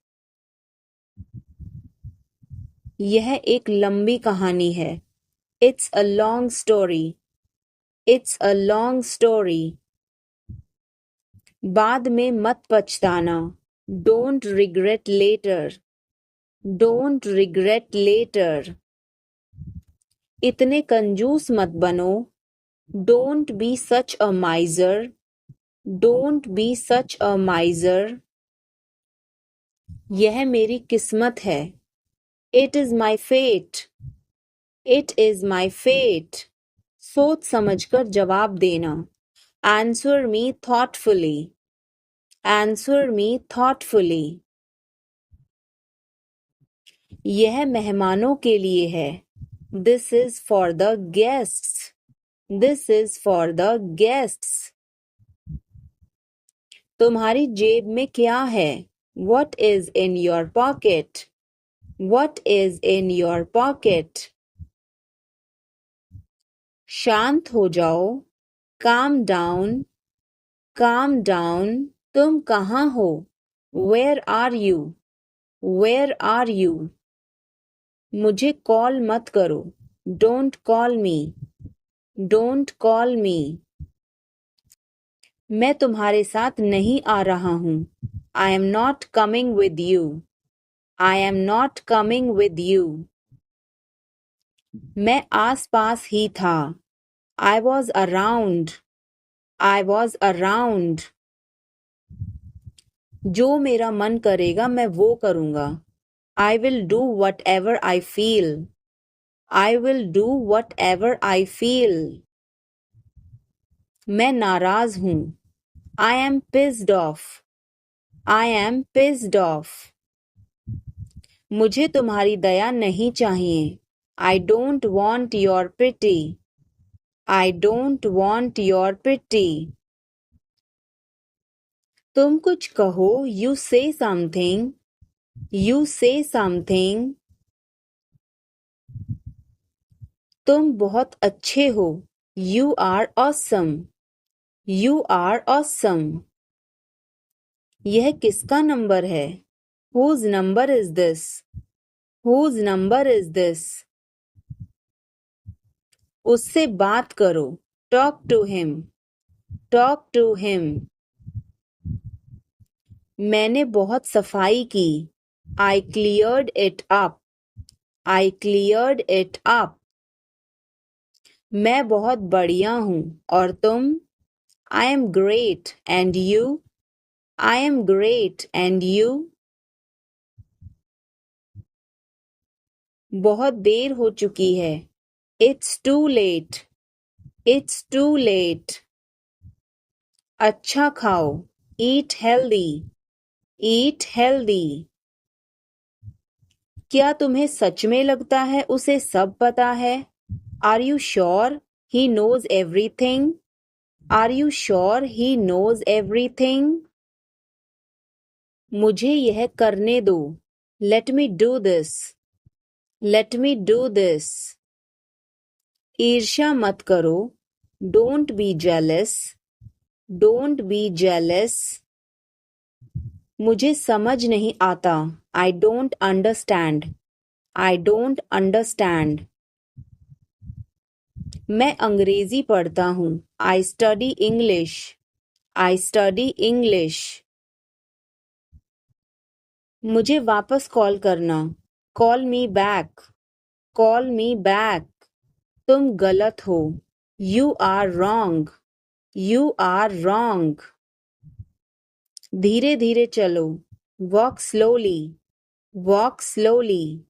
यह एक लंबी कहानी है. It's a long story. It's a long story. बाद में मत पछताना. Don't regret later. Don't regret later. इतने कंजूस मत बनो. Don't be such a miser. Don't be such a miser. यह मेरी किस्मत है. It is my fate. It is my fate. सोच समझकर जवाब देना. Answer me thoughtfully. Answer me thoughtfully. यह मेहमानों के लिए है. This is for the guests. This is for the guests. तुम्हारी जेब में क्या है? What is in your pocket? What is in your pocket? शांत हो जाओ. Calm down. Calm down. तुम कहाँ हो? Where are you? Where are you? मुझे कॉल मत करो. Don't call me. Don't call me. मैं तुम्हारे साथ नहीं आ रहा हूँ. I am not coming with you. I am not coming with you. मैं आस-पास ही था. I was around. I was around. जो मेरा मन करेगा मैं वो करूँगा. I will do whatever I feel. I will do whatever I feel. मैं नाराज हूँ. I am pissed off. I am pissed off. मुझे तुम्हारी दया नहीं चाहिए. I don't want your pity. I don't want your pity. तुम कुछ कहो. You say something. You say something. तुम बहुत अच्छे हो. You are awesome. You are awesome. यह किसका नंबर है? Whose number is this? Whose number is this? उससे बात करो. Talk to him. Talk to him. मैंने बहुत सफाई की. I cleared it up. I cleared it up. मैं बहुत बढ़िया हूँ और तुम? I am great and you? I am great and you? बहुत देर हो चुकी है. It's too late. It's too late. अच्छा खाओ. Eat healthy. Eat healthy. क्या तुम्हें सच में लगता है उसे सब पता है? Are you sure he knows everything? Are you sure he knows everything? मुझे यह करने दो. Let me do this. Let me do this. ईर्ष्या मत करो. Don't be jealous. Don't be jealous. मुझे समझ नहीं आता. I don't understand. I don't understand. मैं अंग्रेजी पढ़ता हूँ. I study English. I study English. मुझे वापस कॉल करना. Call me back. Call me back. तुम गलत हो. You are wrong. You are wrong. धीरे धीरे चलो. Walk slowly. Walk slowly.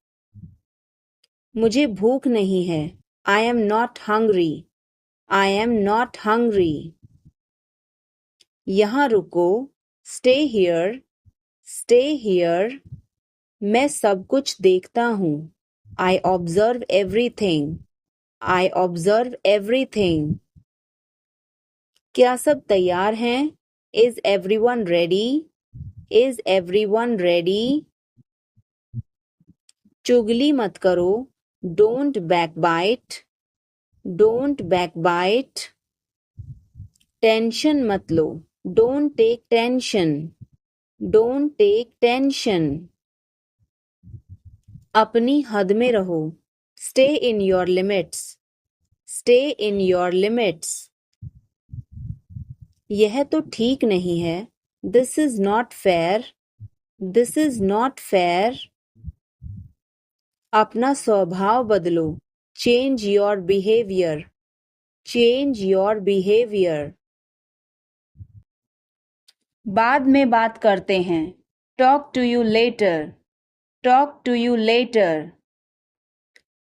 मुझे भूख नहीं है. I am not hungry. I am not hungry. यहाँ रुको. Stay here. Stay here. मैं सब कुछ देखता हूँ. I observe everything. I observe everything. क्या सब तैयार हैं? Is everyone ready? Is everyone ready? चुगली मत करो. Don't backbite. Don't backbite. Tension मत लो. Don't take tension. Don't take tension. अपनी हद में रहो. Stay in your limits. Stay in your limits. यह तो ठीक नहीं है. This is not fair. This is not fair. अपना स्वभाव बदलो. Change your behavior. Change your behavior. बाद में बात करते हैं. Talk to you later. Talk to you later.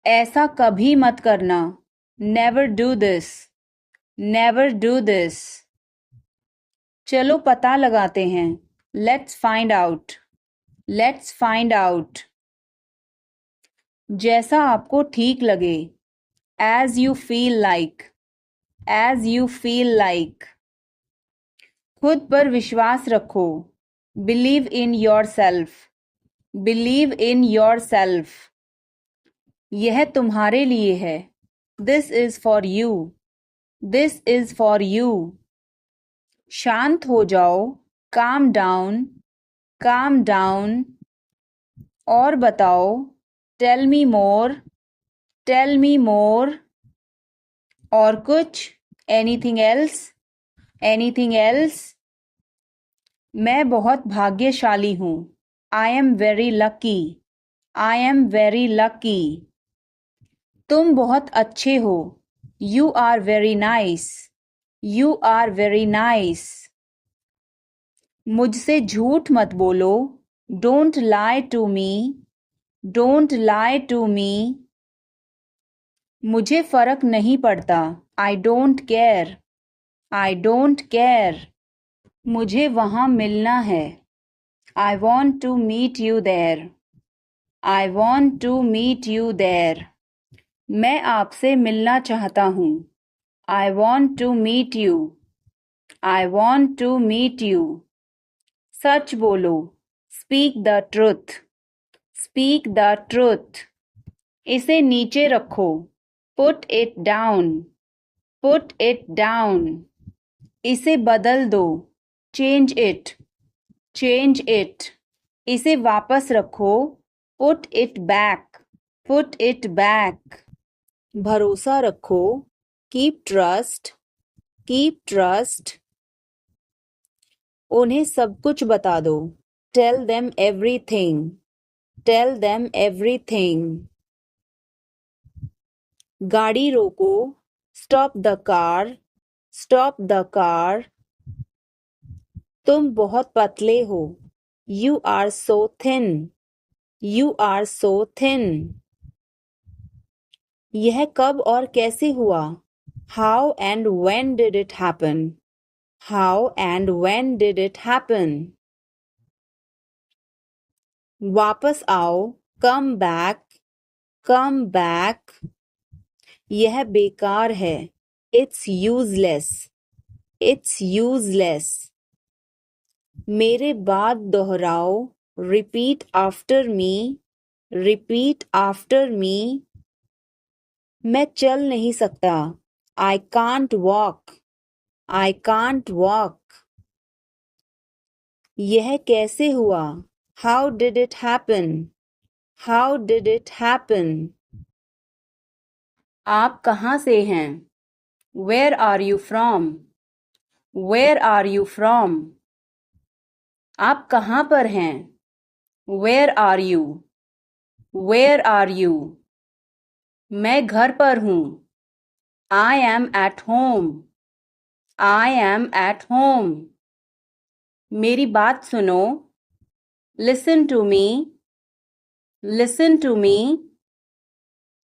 ऐसा कभी मत करना. Never do this. Never do this. चलो पता लगाते हैं. Let's find out. Let's find out. जैसा आपको ठीक लगे. As you feel like. As you feel like. खुद पर विश्वास रखो. Believe in yourself. Believe in yourself. यह तुम्हारे लिए है. This is for you. This is for you. शांत हो जाओ. Calm down. Calm down. और बताओ. Tell me more. Tell me more. और कुछ? Anything else? Anything else? मैं बहुत भाग्यशाली हूँ. I am very lucky. I am very lucky. तुम बहुत अच्छे हो. You are very nice. You are very nice. मुझसे झूठ मत बोलो. Don't lie to me. Don't lie to me. मुझे फर्क नहीं पड़ता. I don't care. I don't care. मुझे वहाँ मिलना है. I want to meet you there. I want to meet you there. मैं आपसे मिलना चाहता हूँ. I want to meet you. I want to meet you. सच बोलो. Speak the truth. Speak the truth. इसे नीचे रखो. Put it down. Put it down. इसे बदल दो. Change it. Change it. इसे वापस रखो. Put it back. Put it back. भरोसा रखो. Keep trust. Keep trust. उन्हें सब कुछ बता दो. Tell them everything. Tell them everything. गाड़ी रोको. Stop the car. Stop the car. तुम बहुत पतले हो. You are so thin. You are so thin. यह कब और कैसे हुआ? How and when did it happen? How and when did it happen? वापस आओ. Come back. Come back. यह बेकार है. It's useless. It's useless. मेरे बाद दोहराओ. Repeat after me. Repeat after me. मैं चल नहीं सकता. I can't walk. I can't walk. यह कैसे हुआ? How did it happen? How did it happen? आप कहाँ से हैं? Where are you from? Where are you from? आप कहाँ पर हैं? Where are you? Where are you? मैं घर पर हूँ. I am at home. I am at home. मेरी बात सुनो. Listen to me. Listen to me.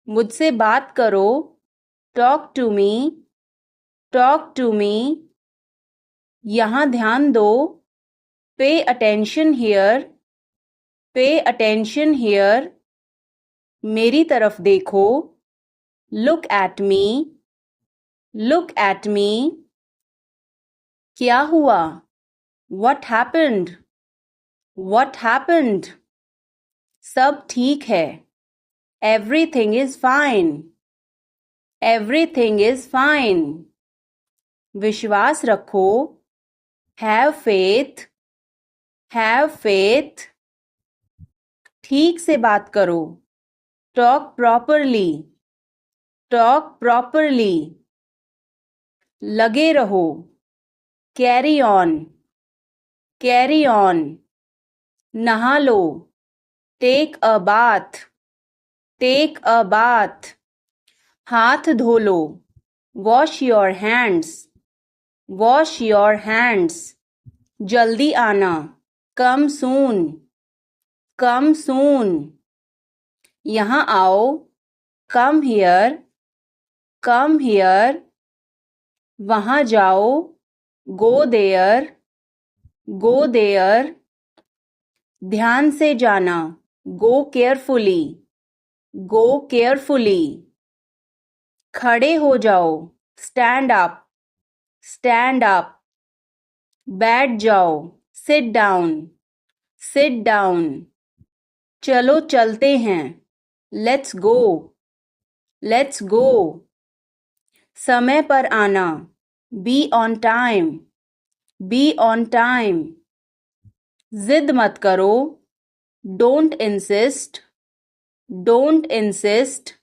मुझसे बात करो. Talk to me. Talk to me. यहाँ ध्यान दो. Pay attention here. Pay attention here. मेरी तरफ देखो. Look at me. Look at me. क्या हुआ? What happened? What happened? सब ठीक है. Everything is fine. Everything is fine. विश्वास रखो. Have faith. Have faith. ठीक से बात करो. Talk properly. Talk properly. लगे रहो. Carry on. Carry on. नहा लो. Take a bath. Take a bath. हाथ धो लो. Wash your hands. Wash your hands. जल्दी आना. Come soon. Come soon. यहाँ आओ. Come here. Come here. वहाँ जाओ. Go there. Go there. ध्यान से जाना. Go carefully. Go carefully. खड़े हो जाओ. Stand up. Stand up. बैठ जाओ. Sit down. Sit down. चलो चलते हैं. Let's go. Let's go. समय पर आना. Be on time. Be on time. जिद मत करो. Don't insist. Don't insist.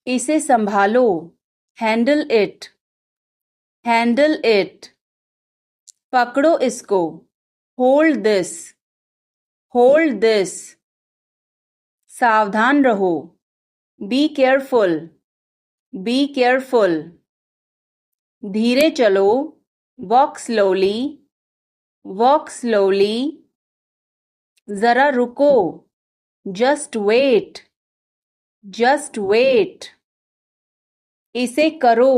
इसे संभालो. Handle it. Handle it. पकड़ो इसको. Hold this. Hold this. सावधान रहो. Be careful. Be careful. धीरे चलो. Walk slowly. Walk slowly. जरा रुको. Just wait. Just wait. इसे करो.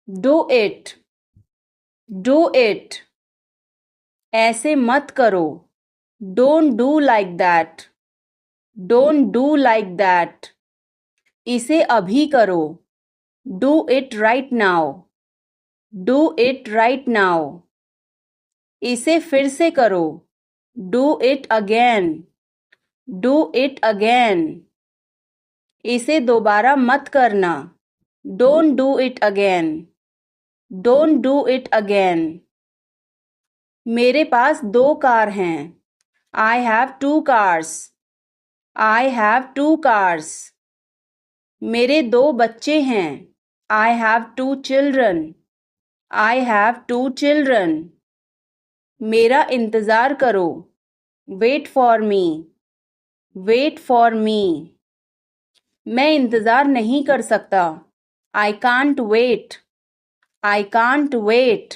Do it. Do it. ऐसे मत करो. Don't do like that. Don't do like that. इसे अभी करो. Do it right now. Do it right now. इसे फिर से करो. Do it again. Do it again. इसे दोबारा मत करना. Don't do it again. Don't do it again. मेरे पास 2 कार हैं. I have 2 cars. I have 2 cars. मेरे 2 बच्चे हैं. I have 2 children. I have 2 children. मेरा इंतज़ार करो। Wait for me. Wait for me. मैं इंतज़ार नहीं कर सकता। I can't wait. I can't wait.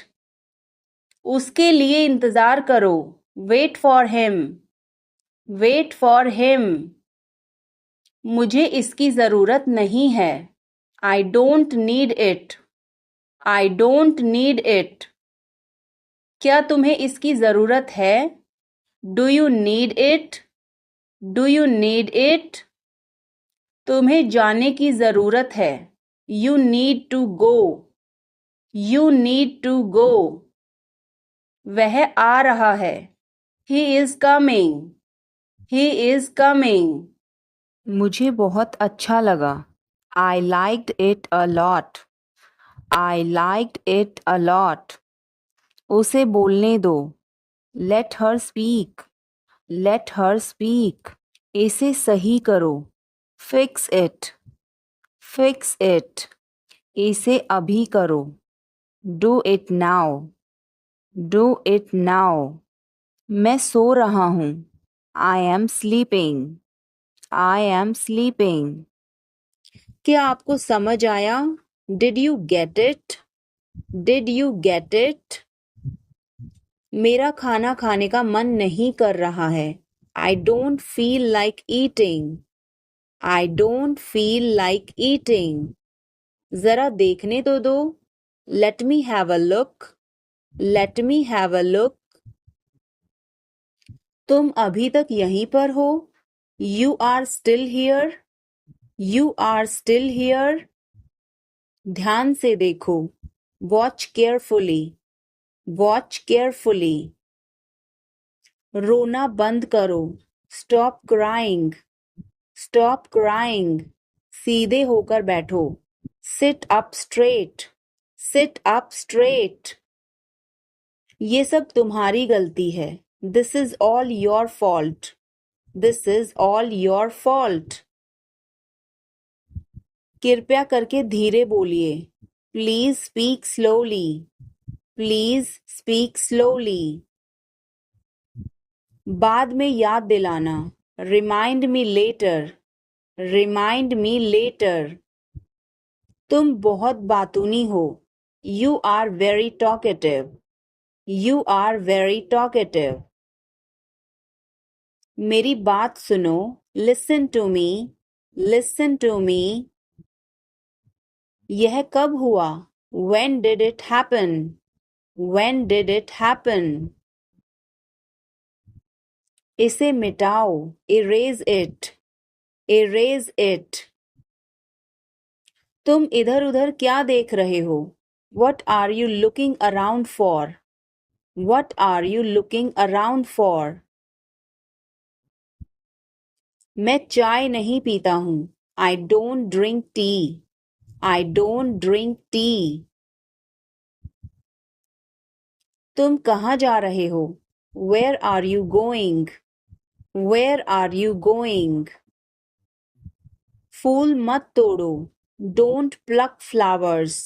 उसके लिए इंतज़ार करो। Wait for him. Wait for him. मुझे इसकी ज़रूरत नहीं है। I don't need it. I don't need it. क्या तुम्हें इसकी ज़रूरत है? Do you need it? Do you need it? तुम्हें जाने की ज़रूरत है। You need to go. You need to गो। वह आ रहा है। He is coming. He is coming. मुझे बहुत अच्छा लगा। I liked it a lot. I liked it a lot. उसे बोलने दो। Let her speak. Let her speak. इसे सही करो। Fix it. Fix it. इसे अभी करो। Do it now. Do it now. मैं सो रहा हूँ। I am sleeping. I am sleeping. क्या आपको समझ आया? Did you get it? Did you get it? मेरा खाना खाने का मन नहीं कर रहा है। I don't feel like eating. I don't feel like eating. जरा देखने तो दो। Let me have a look. Let me have a look. तुम अभी तक यहीं पर हो? You are still here. You are still here. ध्यान से देखो। Watch carefully. Watch carefully. रोना बंद करो। Stop crying. Stop crying. सीधे होकर बैठो। Sit up straight. Sit up straight. ये सब तुम्हारी गलती है। This is all your fault. This is all your fault. कृपया करके धीरे बोलिए। Please speak slowly. Please speak slowly. बाद में याद दिलाना। Remind me later. Remind me later. तुम बहुत बातूनी हो। You are very talkative. You are very talkative. मेरी बात सुनो। Listen to me. Listen to me. यह कब हुआ? When did it happen? When did it happen? इसे मिटाओ। Erase it. Erase it. तुम इधर उधर क्या देख रहे हो? What are you looking around for? What are you looking around for? मैं चाय नहीं पीता हूँ। I don't drink tea. I don't drink tea. तुम कहाँ जा रहे हो? Where are you going? Where are you going? फूल मत तोड़ो। Don't pluck flowers.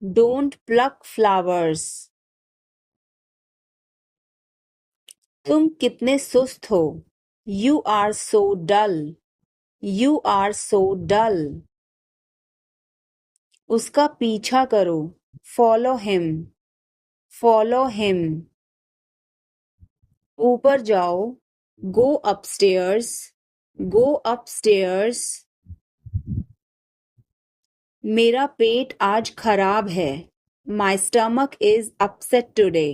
Don't pluck flowers. तुम कितने सुस्त हो। You are so dull. You are so dull. उसका पीछा करो। Follow him. Follow him. ऊपर जाओ। Go upstairs. Go upstairs. मेरा पेट आज खराब है। My stomach is upset today.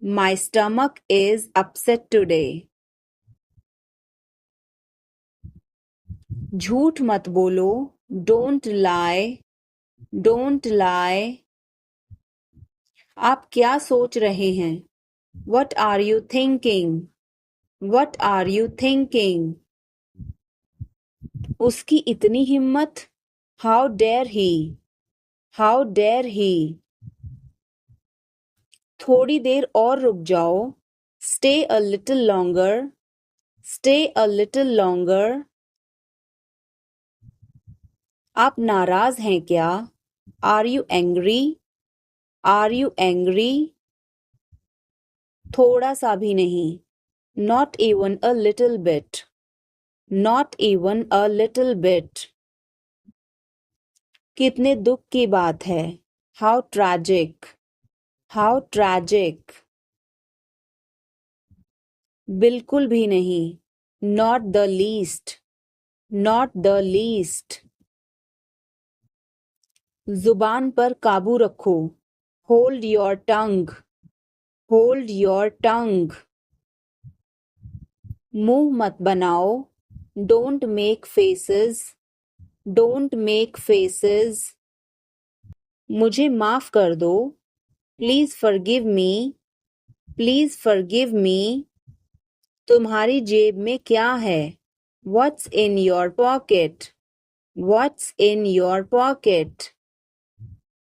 My stomach is upset today. झूठ मत बोलो। Don't lie. Don't lie. आप क्या सोच रहे हैं? What are you thinking? What are you thinking? उसकी इतनी हिम्मत। How dare he? How dare he? थोड़ी देर और रुक जाओ। Stay a little longer. Stay a little longer. आप नाराज हैं क्या? Are you angry? Are you angry? थोड़ा सा भी नहीं. Not even a little bit. Not even a little bit. कितने दुख की बात है. How tragic. How tragic. बिल्कुल भी नहीं. Not the least. Not the least. जुबान पर काबू रखो. Hold your tongue. Hold your tongue. मुंह मत बनाओ. Don't make faces. Don't make faces. मुझे माफ कर दो. Please forgive me. Please forgive me. तुम्हारी जेब में क्या है? What's in your pocket? What's in your pocket?